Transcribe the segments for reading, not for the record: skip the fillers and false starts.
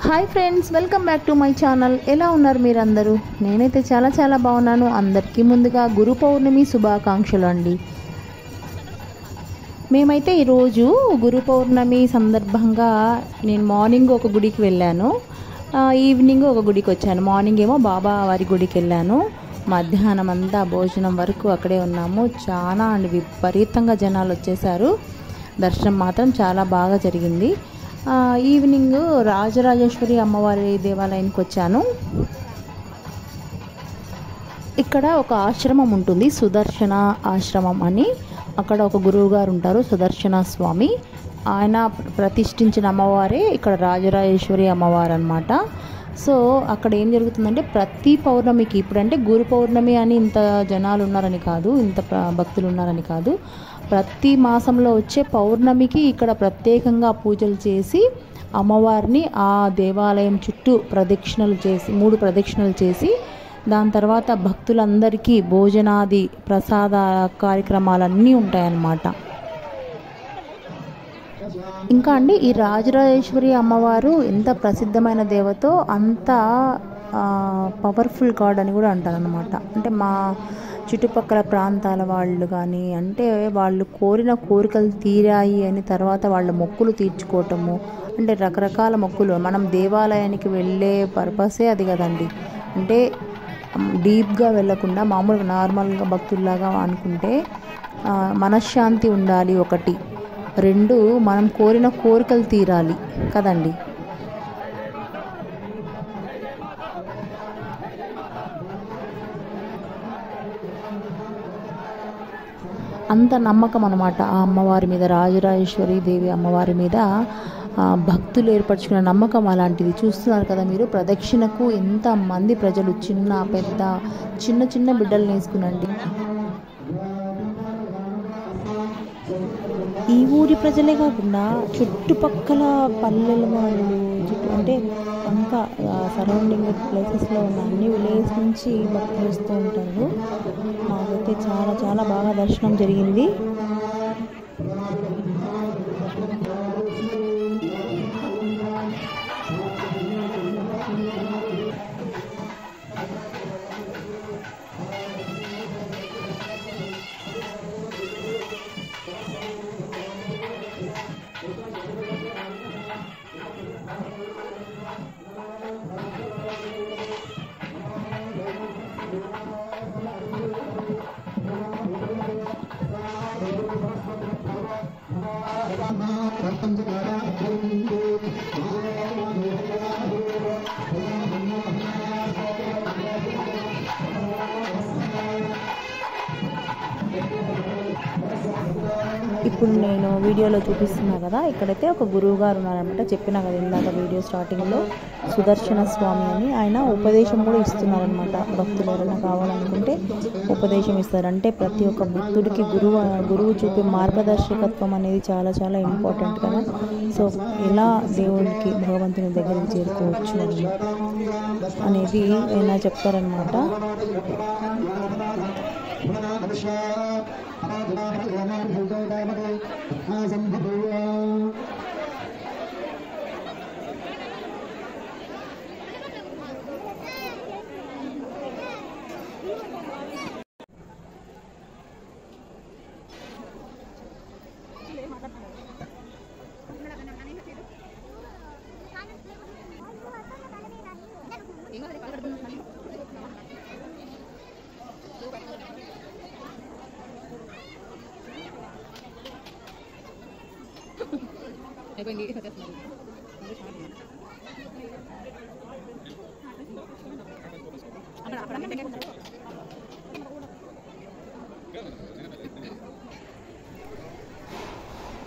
Hi friends, welcome back to my channel. ఎలా ఉన్నారు మీరందరూ? నేనైతే చాలా బాగున్నాను. అందరికీ ముందుగా గురు పౌర్ణమి శుభాకాంక్షలు అండి. మేమైతే ఈరోజు గురు పౌర్ణమి సందర్భంగా నేను మార్నింగ్ ఒక గుడికి వెళ్ళాను, ఈవినింగ్ ఒక గుడికి వచ్చాను. మార్నింగ్ ఏమో బాబా వారి గుడికి వెళ్ళాను, మధ్యాహ్నం అంతా భోజనం వరకు అక్కడే ఉన్నాము. చాలా విపరీతంగా జనాలు వచ్చేసారు. దర్శనం మాత్రం చాలా బాగా జరిగింది. ఈవినింగ్ రాజరాజేశ్వరి అమ్మవారి దేవాలయానికి వచ్చాను. ఇక్కడ ఒక ఆశ్రమం ఉంటుంది, సుదర్శన ఆశ్రమం అని. అక్కడ ఒక గురువు గారు ఉంటారు, సుదర్శన స్వామి. ఆయన ప్రతిష్ఠించిన అమ్మవారే ఇక్కడ రాజరాజేశ్వరి అమ్మవారు అన్నమాట. సో అక్కడ ఏం జరుగుతుందంటే ప్రతి పౌర్ణమికి, ఇప్పుడంటే గురు పౌర్ణమి అని ఇంత జనాలు ఉన్నారని కాదు, ఇంత భక్తులు ఉన్నారని కాదు, ప్రతి మాసంలో వచ్చే పౌర్ణమికి ఇక్కడ ప్రత్యేకంగా పూజలు చేసి అమ్మవారిని ఆ దేవాలయం చుట్టూ ప్రదక్షిణలు చేసి 3 ప్రదక్షిణలు చేసి దాని తర్వాత భక్తులందరికీ భోజనాది ప్రసాద కార్యక్రమాలన్నీ ఉంటాయన్నమాట. ఇంకా అండి, ఈ రాజరాజేశ్వరి అమ్మవారు ఎంత ప్రసిద్ధమైన దేవతో అంత పవర్ఫుల్ గాడ్ అని కూడా అంటారనమాట. అంటే మా చుట్టుపక్కల ప్రాంతాల వాళ్ళు కానీ, అంటే వాళ్ళు కోరిన కోరికలు తీరాయి అని తర్వాత వాళ్ళ మొక్కులు తీర్చుకోవటము, అంటే రకరకాల మొక్కులు. మనం దేవాలయానికి వెళ్ళే పర్పసే అది కదండి. అంటే డీప్గా వెళ్ళకుండా మామూలుగా నార్మల్గా భక్తుల్లాగా అనుకుంటే మనశ్శాంతి ఉండాలి ఒకటి, 2 మనం కోరిన కోరికలు తీరాలి కదండి. అంత నమ్మకం అన్నమాట ఆ అమ్మవారి మీద, రాజరాజేశ్వరి దేవి అమ్మవారి మీద భక్తులు ఏర్పరచుకున్న నమ్మకం అలాంటిది. చూస్తున్నారు కదా మీరు, ప్రదక్షిణకు ఎంతమంది ప్రజలు, చిన్న పెద్ద చిన్న బిడ్డలు వేసుకునండి. ఈ ఊరి ప్రజలే కాకుండా చుట్టుపక్కల పల్లెల వాళ్ళు, అంటే ఇంకా సరౌండింగ్ ప్లేసెస్లో ఉన్న అన్ని విలేజ్ నుంచి భక్తులు వస్తూ ఉంటారు. మాకైతే చాలా బాగా దర్శనం జరిగింది. ఇప్పుడు నేను వీడియోలో చూపిస్తున్నా కదా, ఇక్కడైతే ఒక గురువు గారు ఉన్నారనమాట. చెప్పినా కదా ఇందాక వీడియో స్టార్టింగ్లో, సుదర్శన స్వామి అని. ఆయన ఉపదేశం కూడా ఇస్తున్నారనమాట. భక్తులు ఎవరైనా కావాలనుకుంటే ఉపదేశం ఇస్తారు. అంటే ప్రతి ఒక్క భక్తుడికి గురువు చూపే మార్గదర్శకత్వం అనేది చాలా ఇంపార్టెంట్ కదా. సో ఎలా దేవుడికి, భగవంతుని దగ్గరికి చేరుకోవచ్చు అనేది ఆయన చెప్తారనమాట.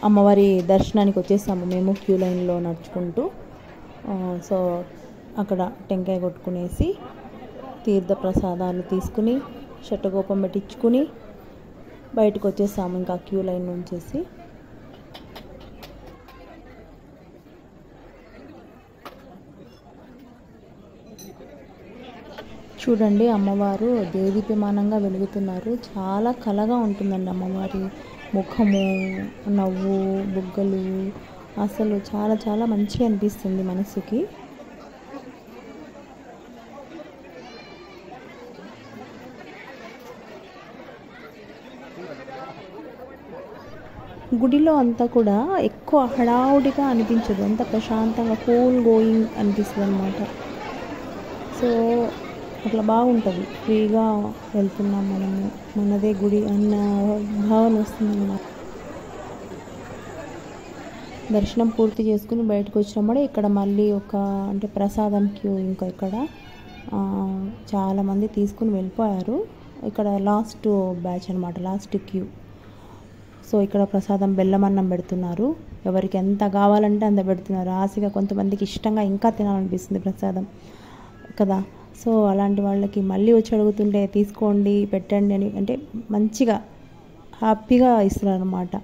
అమ్మవారి దర్శనానికి వచ్చేసాము మేము క్యూ లైన్లో నడుచుకుంటూ. సో అక్కడ టెంకాయ కొట్టుకునేసి తీర్థ ప్రసాదాలు తీసుకుని షట్టగోపం పెట్టించుకుని బయటకు వచ్చేసాము ఇంకా క్యూ లైన్ నుంచేసి. చూడండి, అమ్మవారు దేదీప్యమానంగా వెలుగుతున్నారు. చాలా కళగా ఉంటుందండి అమ్మవారి ముఖము, నవ్వు, బుగ్గలు. అసలు చాలా మంచిగా అనిపిస్తుంది మనసుకి. గుడిలో అంతా కూడా ఎక్కువ హడావుడిగా అనిపించదు, అంత ప్రశాంతంగా కూల్ గోయింగ్ అనిపిస్తుంది అనమాట. సో అట్లా బాగుంటుంది, ఫ్రీగా వెళ్తున్నాం మనము, మనదే గుడి అన్న భావన వస్తుంది అన్నమాట. దర్శనం పూర్తి చేసుకుని బయటకు వచ్చినప్పుడు ఇక్కడ మళ్ళీ అంటే ప్రసాదం క్యూ. ఇంకా ఇక్కడ చాలామంది తీసుకుని వెళ్ళిపోయారు. ఇక్కడ లాస్ట్ బ్యాచ్ అనమాట, లాస్ట్ క్యూ. సో ఇక్కడ ప్రసాదం బెల్లం అన్నం పెడుతున్నారు, ఎవరికి ఎంత కావాలంటే అంత పెడుతున్నారు. ఆశగా కొంతమందికి ఇష్టంగా ఇంకా తినాలనిపిస్తుంది ప్రసాదం కదా. సో అలాంటి వాళ్ళకి మళ్ళీ వచ్చి అడుగుతుంటే తీసుకోండి పెట్టండి అని, అంటే మంచిగా హ్యాపీగా ఇస్తున్నారు అన్నమాట.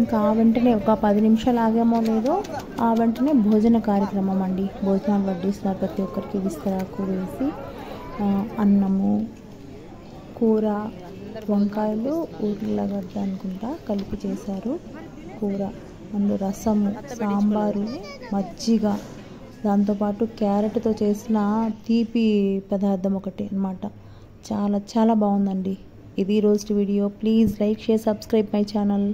ఇంకా ఆ వెంటనే ఒక 10 నిమిషాలు ఆగామో లేదో ఆ వెంటనే భోజన కార్యక్రమం అండి. భోజనాలు వడ్డిస్తున్నారు, ప్రతి ఒక్కరికి విస్తరాకు వేసి అన్నము, కూర, వంకాయలు, ఉర్లగడ్డ అనుకుంటా కలిపి చేశారు కూర, అండ్ రసము, సాంబారు, మజ్జిగ, దాంతోపాటు క్యారెట్తో చేసిన తీపి పదార్థం ఒకటి అన్నమాట. చాలా చాలా బాగుందండి. ఇది ఈరోజు video. Please like, share, subscribe my channel.